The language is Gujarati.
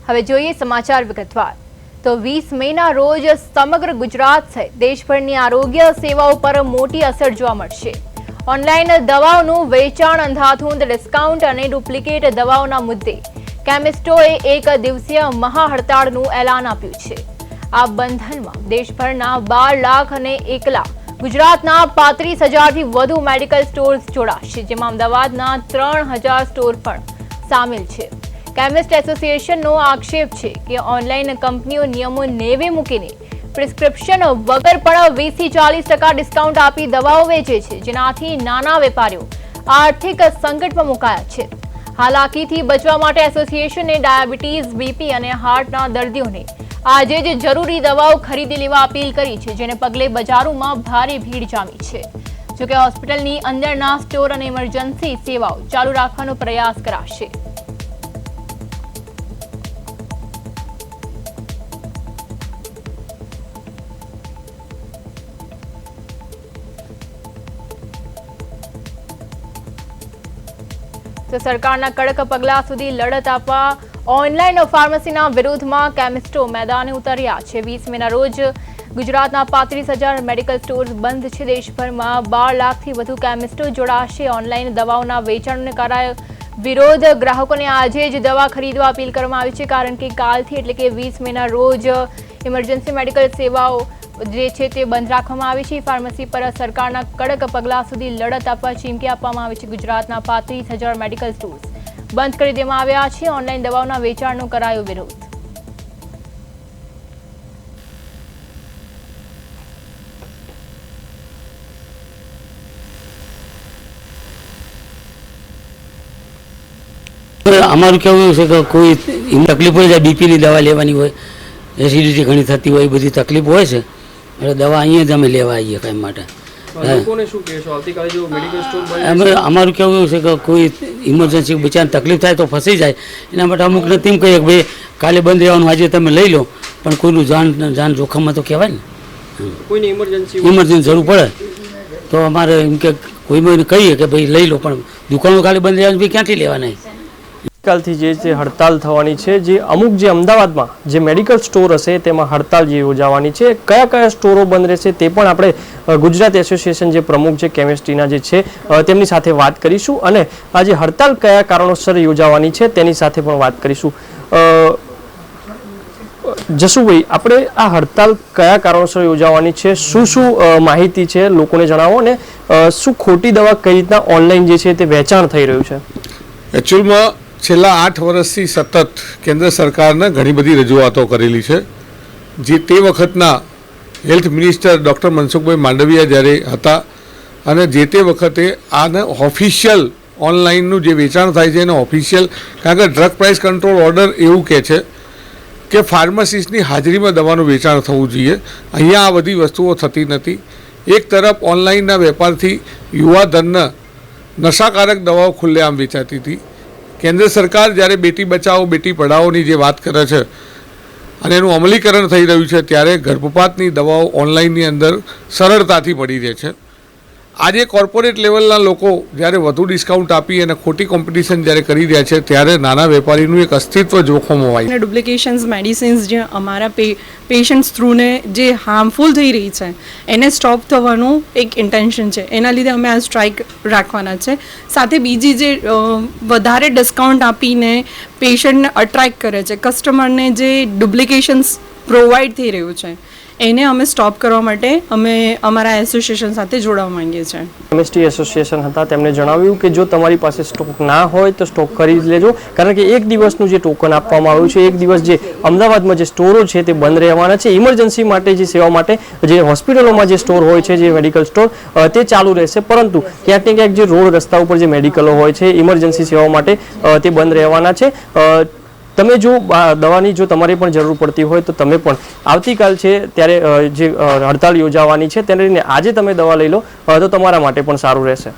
હવે જોઈએ સમાચાર વિગતવાર। તો 20 મેના રોજ સમગ્ર ગુજરાત સહિત દેશભરની આરોગ્ય સેવાઓ પર મોટી અસર જોવા મળશે। ઓનલાઈન દવાઓનું વેચાણ, અંધાધૂંધ ડિસ્કાઉન્ટ અને ડુપ્લિકેટ દવાઓના મુદ્દે કેમિસ્ટોએ એક દિવસીય મહાહડતાળનું એલાન આપ્યું છે। આ બંધનમાં દેશભરના 12 લાખ અને 1 લાખ ગુજરાતના 35,000થી વધુ મેડિકલ સ્ટોર્સ જોડાશે, જેમાં અમદાવાદના 3,000 સ્ટોર પણ સામેલ છે। કેમિસ્ટ એસોસિએશનનો આક્ષેપ છે કે ઓનલાઈન કંપનીઓ નિયમો નેવે મૂકીને પ્રિસ્ક્રિપ્શન વગર પણ 20થી 40% ડિસ્કાઉન્ટ આપી દવાઓ વેચે છે, જેનાથી નાના વેપારીઓ આર્થિક સંકટમાં મુકાયા છે। હાલાકીથી બચવા માટે એસોસિએશને ડાયાબિટીઝ, બીપી અને હાર્ટના દર્દીઓને આજે જ જરૂરી દવાઓ ખરીદી લેવા અપીલ કરી છે, જેને પગલે બજારોમાં ભારે ભીડ જામી છે। જોકે હોસ્પિટલની અંદરના સ્ટોર અને ઇમરજન્સી સેવાઓ ચાલુ રાખવાનો પ્રયાસ કરાશે। તો સરકારના કડક પગલા સુધી લડત આપવા ઓનલાઈન ફાર્મસીના વિરોધમાં કેમિસ્ટો મેદાને ઉતર્યા છે। 20 મેના રોજ ગુજરાતના 35,000 મેડિકલ સ્ટોર્સ બંધ છે। દેશભરમાં 12 લાખથી વધુ કેમિસ્ટો જોડાશે। ઓનલાઈન દવાઓના વેચાણને કરાયો વિરોધ। ગ્રાહકોને આજે જ દવા ખરીદવા અપીલ કરવામાં આવી છે, કારણ કે કાલથી એટલે કે 20 મેના રોજ ઇમરજન્સી મેડિકલ સેવાઓ જે છે તે બંધ રાખવામાં આવી છે। ફાર્મસી પર સરકારના કડક પગલા સુધી લડત આપવા ચીમકી આપવામાં આવી છે। ગુજરાતના 35,000 મેડિકલ સ્ટોર્સ બંધ કરી દેવામાં આવ્યા છે। ઓનલાઈન દવાઓના વેચાણનો કરાયો વિરોધ। અમારું કેવું છે કે કોઈ તકલીફ હોય, બીપીની દવા લેવાની હોય, એસિડિટી ઘણી થતી હોય, એ બધી તકલીફ હોય છે, એટલે દવા અહીંયા જ અમે લેવા આવીએ કાંઈ માટે। અમારું કેવું છે કે કોઈ ઇમરજન્સી બચારાને તકલીફ થાય તો ફસી જાય, એના માટે અમુકને તેમ કહીએ કે ભાઈ કાલે બંધ રહેવાનું, આજે તમે લઈ લો, પણ કોઈનું જાન જોખમમાં તો કહેવાય ને। કોઈને ઇમરજન્સી જરૂર પડે તો અમારે એમ કે કોઈ કહીએ કે ભાઈ લઈ લો, પણ દુકાનો કાલે બંધ રહેવાનું ભાઈ ક્યાંથી લેવાના? કાલથી જે હડતાલ થવાની છે, જે અમુક જે અમદાવાદમાં જે મેડિકલ સ્ટોર હશે તેમાં હડતાલ જે યોજાવાની છે, કયા કયા સ્ટોરો બંધ રહેશે તે પણ આપણે ગુજરાત એસોસિએશન જે પ્રમુખ છે કેમિસ્ટ્રીના જે છે તેમની સાથે વાત કરીશું, અને આ જે હડતાલ કયા કારણોસર યોજાવાની છે તેની સાથે પણ વાત કરીશું। જસુભાઈ, આપણે આ હડતાલ કયા કારણોસર યોજાવાની છે, શું માહિતી છે લોકોને જણાવો, અને શું ખોટી દવા કઈ રીતના ઓનલાઈન જે છે તે વેચાણ થઈ રહ્યું છે? એકચ્યુઅલમાં છેલ્લા 8 વર્ષથી સતત કેન્દ્ર સરકારને ઘણી બધી રજૂઆતો કરેલી છે। જે તે વખતના health minister doctor Mansukhbhai Mandaviya જ્યારે હતા, અને જે તે વખતે આને ઓફિશિયલ ઓનલાઈનનું જે વેચાણ થાય છે એને ઓફિશિયલ, કારણ કે ડ્રગ પ્રાઇસ કંટ્રોલ ઓર્ડર એવું કહે છે કે ફાર્માસિસ્ટની હાજરીમાં દવાનું વેચાણ થવું જોઈએ। અહીંયા આ બધી વસ્તુઓ થતી નથી। એક તરફ ઓનલાઈનના વેપારથી યુવાધનને નશાકારક દવાઓ ખુલ્લેઆમ વેચાતી હતી। કેન્દ્ર સરકાર જ્યારે બેટી બચાવો બેટી પઢાઓની જે વાત કરે છે અને એનું અમલીકરણ થઈ રહ્યું છે, ત્યારે ગર્ભપાતની દવાઓ ઓનલાઈનની અંદર સરળતાથી મળી રહે છે। આજે કોર્પોરેટ લેવલના લોકો જ્યારે વધુ ડિસ્કાઉન્ટ આપી અને ખોટી કોમ્પિટિશન જ્યારે કરી રહ્યા છે, ત્યારે નાના વેપારીનું એક અસ્તિત્વ જોખમ હોય। ડુપ્લિકેશન્સ મેડિસિન્સ જે અમારા પેશન્ટ્સ થ્રુને જે હાર્મફુલ થઈ રહી છે એને સ્ટોપ થવાનું એક ઇન્ટેન્શન છે, એના લીધે અમે આ સ્ટ્રાઇક રાખવાના છે। સાથે બીજી જે વધારે ડિસ્કાઉન્ટ આપીને પેશન્ટને અટ્રેક્ટ કરે છે, કસ્ટમરને જે ડુપ્લિકેશન્સ પ્રોવાઈડ થઈ રહ્યું છે, એને અમે સ્ટોપ કરવા માટે અમે અમારા એસોસિએશન સાથે જોડાવા માંગીએ છીએ। કેમિસ્ટ્રી એસોસિએશન હતા, તેમણે જણાવ્યું કે જો તમારી પાસે સ્ટોક ના હોય તો સ્ટોક ખરીદી લેજો, કારણ કે એક દિવસનું જે ટોકન આપવામાં આવ્યું છે, એક દિવસ જે અમદાવાદમાં જે સ્ટોરો છે તે બંધ રહેવાના છે। ઇમરજન્સી માટે જે સેવા માટે જે હોસ્પિટલોમાં જે સ્ટોર હોય છે, જે મેડિકલ સ્ટોર તે ચાલુ રહેશે, પરંતુ ક્યાંક ને ક્યાંક જે રોડ રસ્તા ઉપર જે મેડિકલો હોય છે ઇમરજન્સી સેવા માટે તે બંધ રહેવાના છે। તમે જો દવાની જો તમારી પણ જરૂર પડતી હોય તો તમે પણ આવતીકાલ છે ત્યારે જે હડતાલ યોજાવાની છે તેને આજે તમે દવા લઈ લો તો તમારા માટે પણ સારું રહેશે।